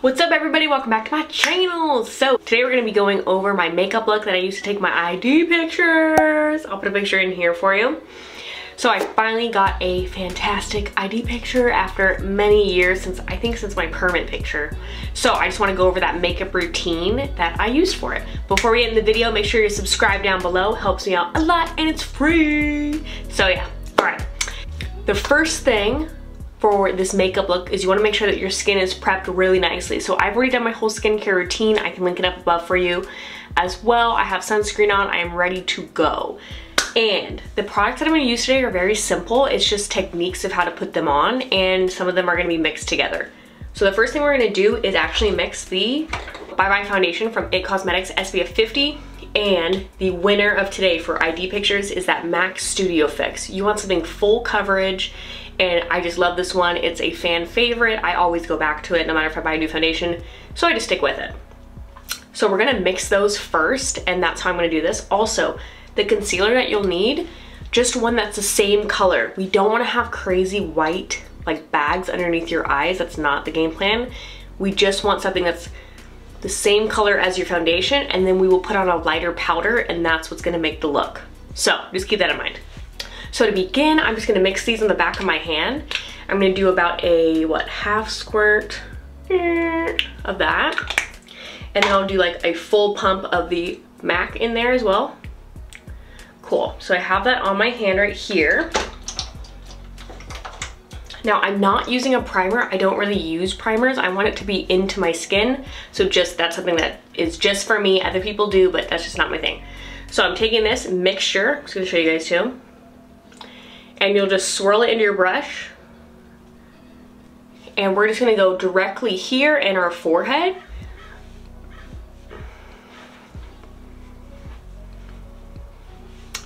What's up everybody, welcome back to my channel. So today we're going to be going over my makeup look that I used to take my ID pictures. I'll put a picture in here for you. So I finally got a fantastic ID picture after many years, since my permit picture. So I just want to go over that makeup routine that I used for it. Before we get in the video, make sure you subscribe down below, helps me out a lot and it's free. So yeah, alright. The first thing for this makeup look is you want to make sure that your skin is prepped really nicely. So I've already done my whole skincare routine. I can link it up above for you as well. I have sunscreen on. I am ready to go. And the products that I'm going to use today are very simple. It's just techniques of how to put them on, and some of them are going to be mixed together. So the first thing we're going to do is actually mix the Bye Bye foundation from It Cosmetics SPF 50, and the winner of today for ID pictures is that MAC Studio Fix. You want something full coverage, and I just love this one. It's a fan favorite. I always go back to it no matter if I buy a new foundation, so I just stick with it. So we're gonna mix those first, and that's how I'm gonna do this. Also, the concealer that you'll need, just one that's the same color. We don't wanna have crazy white like bags underneath your eyes. That's not the game plan. We just want something that's the same color as your foundation, and then we will put on a lighter powder, and that's what's gonna make the look. So just keep that in mind. So to begin, I'm just gonna mix these on the back of my hand. I'm gonna do about a, half squirt of that. And then I'll do like a full pump of the MAC in there as well. Cool, so I have that on my hand right here. Now I'm not using a primer. I don't really use primers. I want it to be into my skin. So that's something that is just for me. Other people do, but that's just not my thing. So I'm taking this mixture, I'm just gonna show you guys too. And you'll just swirl it into your brush. And we're just gonna go directly here in our forehead.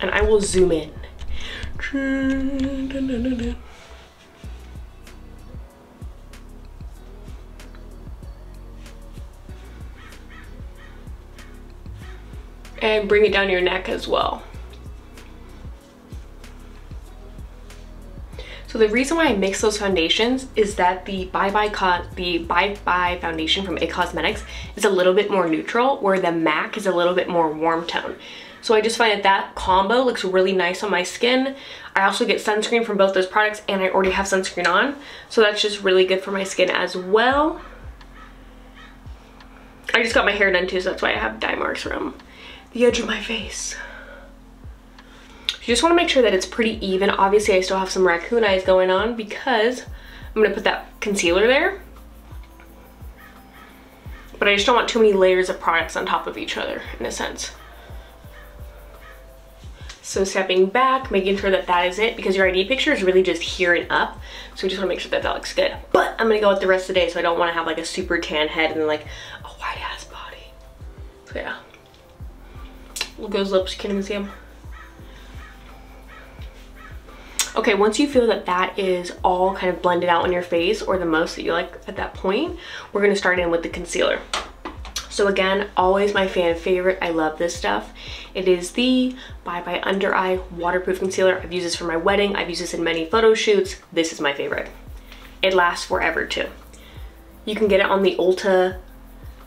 And I will zoom in. And bring it down your neck as well. So the reason why I mix those foundations is that the Bye Bye foundation from It Cosmetics is a little bit more neutral, where the MAC is a little bit more warm tone. So I just find that combo looks really nice on my skin. I also get sunscreen from both those products, and I already have sunscreen on. So that's just really good for my skin as well. I just got my hair done too, so that's why I have dye marks from the edge of my face. You just want to make sure that it's pretty even. Obviously I still have some raccoon eyes going on because I'm going to put that concealer there. But I just don't want too many layers of products on top of each other, in a sense. So stepping back, making sure that that is it, because your ID picture is really just here and up. So we just want to make sure that that looks good. But I'm going to go with the rest of the day, so I don't want to have like a super tan head and then like a white ass body. So yeah. Look at those lips, you can't even see them. Okay, once you feel that that is all kind of blended out on your face, or the most that you like at that point, we're gonna start in with the concealer. So again, always my fan favorite. I love this stuff. It is the Bye Bye Under Eye Waterproof Concealer. I've used this for my wedding. I've used this in many photo shoots. This is my favorite. It lasts forever too. You can get it on the Ulta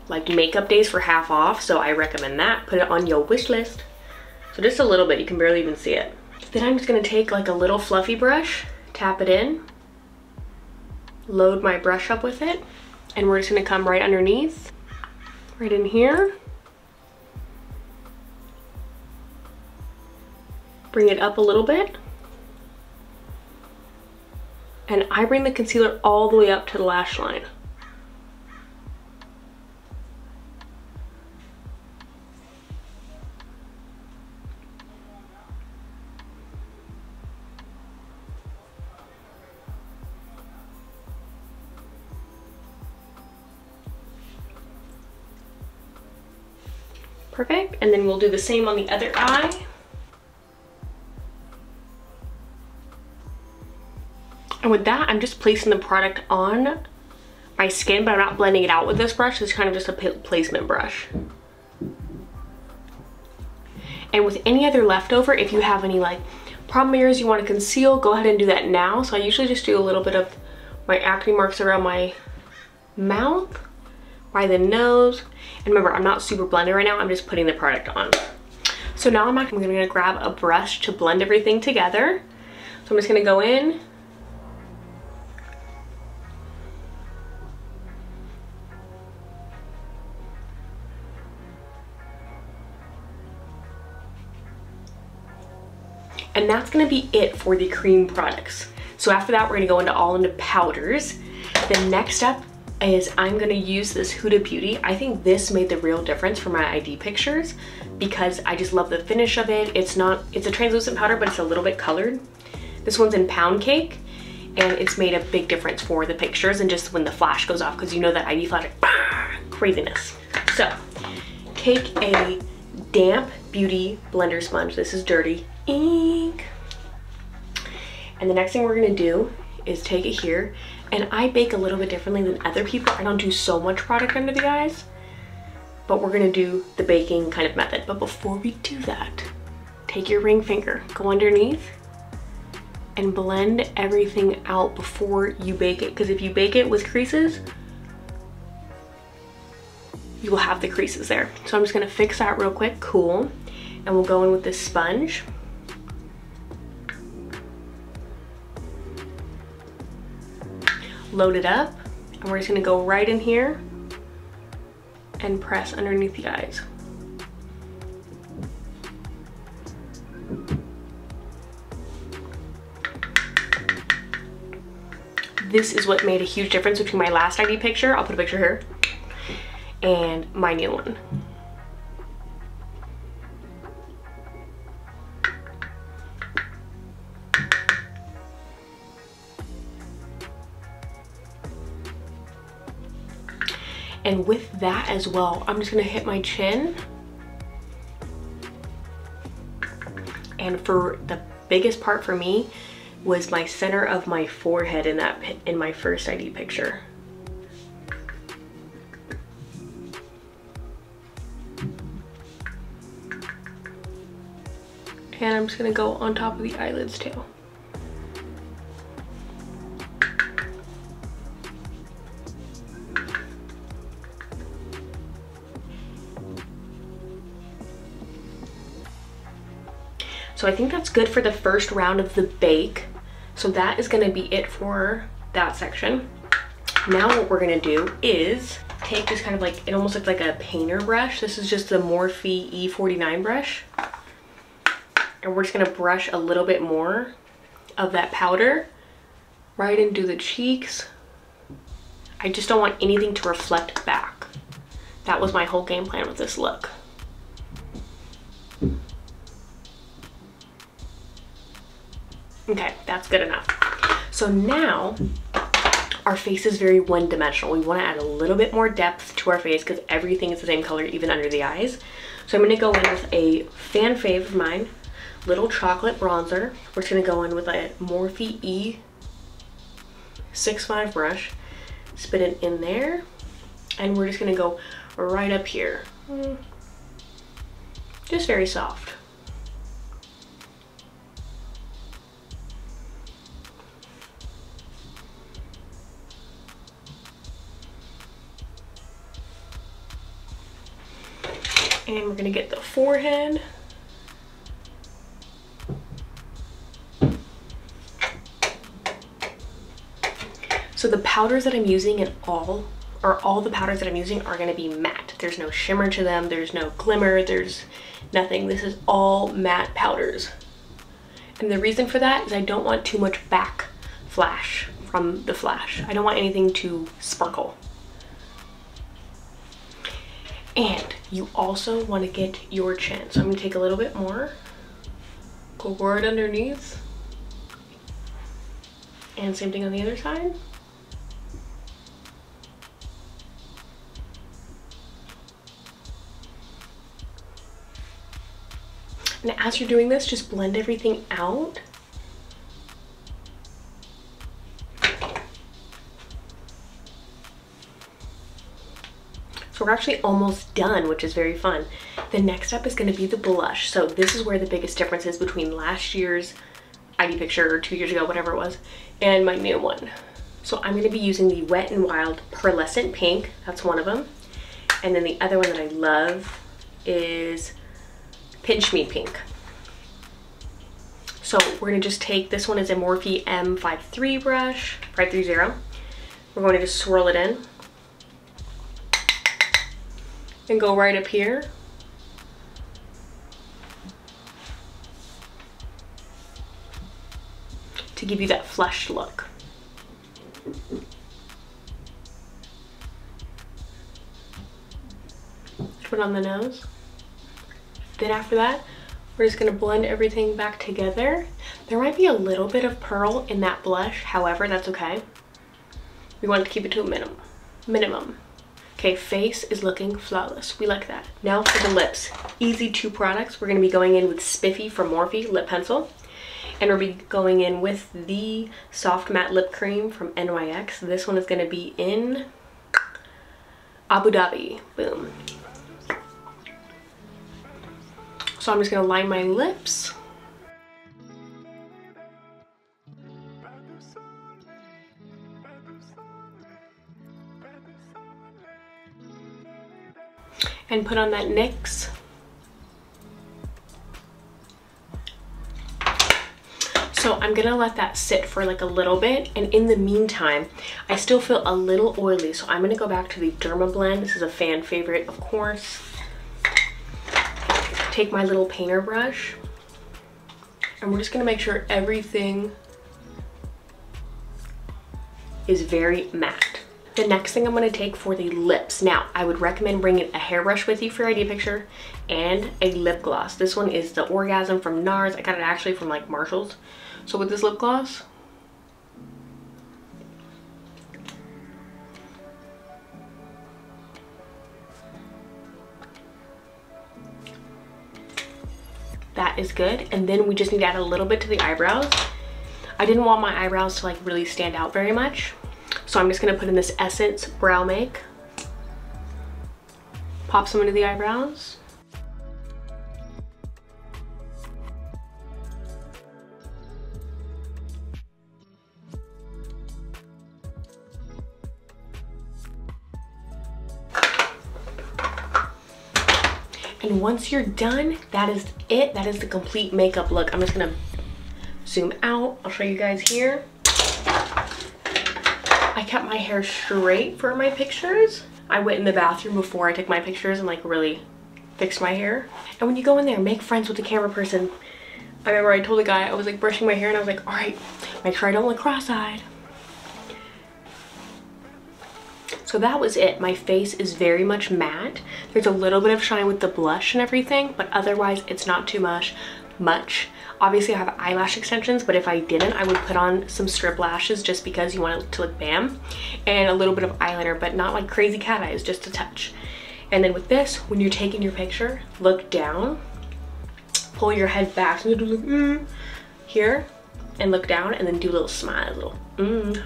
like makeup days for half off, so I recommend that. Put it on your wish list. So just a little bit, you can barely even see it. Then I'm just gonna take like a little fluffy brush, tap it in, load my brush up with it, and we're just gonna come right underneath, right in here. Bring it up a little bit. And I bring the concealer all the way up to the lash line. Perfect, and then we'll do the same on the other eye. And with that, I'm just placing the product on my skin, but I'm not blending it out with this brush. It's kind of just a placement brush. And with any other leftover, if you have any like problem areas you want to conceal, go ahead and do that now. So I usually just do a little bit of my acne marks around my mouth, by the nose. And remember, I'm not super blended right now, I'm just putting the product on. So now I'm gonna grab a brush to blend everything together. So I'm just gonna go in. And that's gonna be it for the cream products. So after that, we're gonna go into powders. The next step is I'm gonna use this Huda Beauty. I think this made the real difference for my ID pictures because I just love the finish of it. It's a translucent powder, but it's a little bit colored. This one's in Pound Cake, and it's made a big difference for the pictures and just when the flash goes off, because you know that ID flash, craziness. So, take a damp beauty blender sponge. This is dirty ink. And the next thing we're gonna do is take it here, and I bake a little bit differently than other people. I don't do so much product under the eyes, but we're gonna do the baking kind of method. But before we do that, take your ring finger, go underneath, and blend everything out before you bake it. Because if you bake it with creases, you will have the creases there. So I'm just gonna fix that real quick, cool. And we'll go in with this sponge. Load it up, and we're just gonna go right in here and press underneath the eyes. This is what made a huge difference between my last ID picture, I'll put a picture here, and my new one. And with that as well, I'm just gonna hit my chin. And for the biggest part for me was my center of my forehead in my first ID picture. And I'm just gonna go on top of the eyelids too. So I think that's good for the first round of the bake. So that is gonna be it for that section. Now what we're gonna do is take this kind of like, it almost looks like a painter brush. This is just the Morphe E49 brush. And we're just gonna brush a little bit more of that powder right into the cheeks. I just don't want anything to reflect back. That was my whole game plan with this look. Okay, that's good enough. So now our face is very one-dimensional. We want to add a little bit more depth to our face because everything is the same color even under the eyes. So I'm going to go in with a fan fave of mine, Little Chocolate Bronzer. We're just going to go in with a Morphe E65 brush, spit it in there, and we're just going to go right up here. Just very soft. And we're gonna get the forehead. So the powders that I'm using all the powders that I'm using are gonna be matte. There's no shimmer to them, there's no glimmer, there's nothing. This is all matte powders. And the reason for that is I don't want too much back flash from the flash. I don't want anything to sparkle. And you also want to get your chin. So I'm going to take a little bit more, go right underneath, and same thing on the other side. And as you're doing this, just blend everything out. So we're actually almost done, which is very fun. The next step is going to be the blush. So this is where the biggest difference is between last year's ID picture, or 2 years ago, whatever it was, and my new one. So I'm going to be using the Wet n Wild Pearlescent Pink. That's one of them. And then the other one that I love is Pinch Me Pink. So we're gonna just take, this one is a Morphe M53 brush, 530. We're going to just swirl it in and go right up here. To give you that flushed look. Put it on the nose. Then after that, we're just gonna blend everything back together. There might be a little bit of pearl in that blush, however, that's okay. We want to keep it to a minimum. Okay, face is looking flawless. We like that. Now for the lips. Easy 2 products. We're gonna be going in with Spiffy from Morphe lip pencil. And we'll be going in with the Soft Matte Lip Cream from NYX. This one is gonna be in Abu Dhabi. Boom. So I'm just gonna line my lips. And put on that NYX. So I'm gonna let that sit for like a little bit, and in the meantime, I still feel a little oily, so I'm gonna go back to the Derma Blend. This is a fan favorite, of course. Take my little painter brush, and we're just gonna make sure everything is very matte. The next thing I'm gonna take for the lips. Now, I would recommend bringing a hairbrush with you for your idea picture and a lip gloss. This one is the Orgasm from NARS. I got it actually from like Marshall's. So with this lip gloss, that is good. And then we just need to add a little bit to the eyebrows. I didn't want my eyebrows to like really stand out very much. So I'm just gonna put in this Essence Brow Make. Pop some into the eyebrows. And once you're done, that is it. That is the complete makeup look. I'm just gonna zoom out. I'll show you guys here. I kept my hair straight for my pictures. I went in the bathroom before I took my pictures and like really fixed my hair. And when you go in there, make friends with the camera person. I remember I told the guy, I was like brushing my hair and I was like, all right, make sure I don't look cross-eyed. So that was it. My face is very much matte. There's a little bit of shine with the blush and everything, but otherwise it's not too much. Obviously I have eyelash extensions, but if I didn't, I would put on some strip lashes just because you want it to look bam, and a little bit of eyeliner, but not like crazy cat eyes, just a touch. And then with this, when you're taking your picture, look down, pull your head back, so you do like here, and look down, and then do a little smile, a little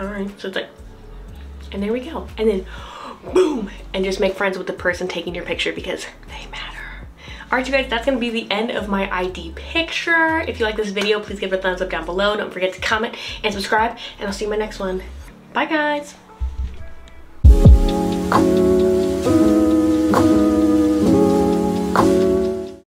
all right. So it's like, and there we go. And then boom, and just make friends with the person taking your picture because they matter. All right, you guys, that's gonna be the end of my ID picture. If you like this video, please give it a thumbs up down below. Don't forget to comment and subscribe, and I'll see you in my next one. Bye, guys.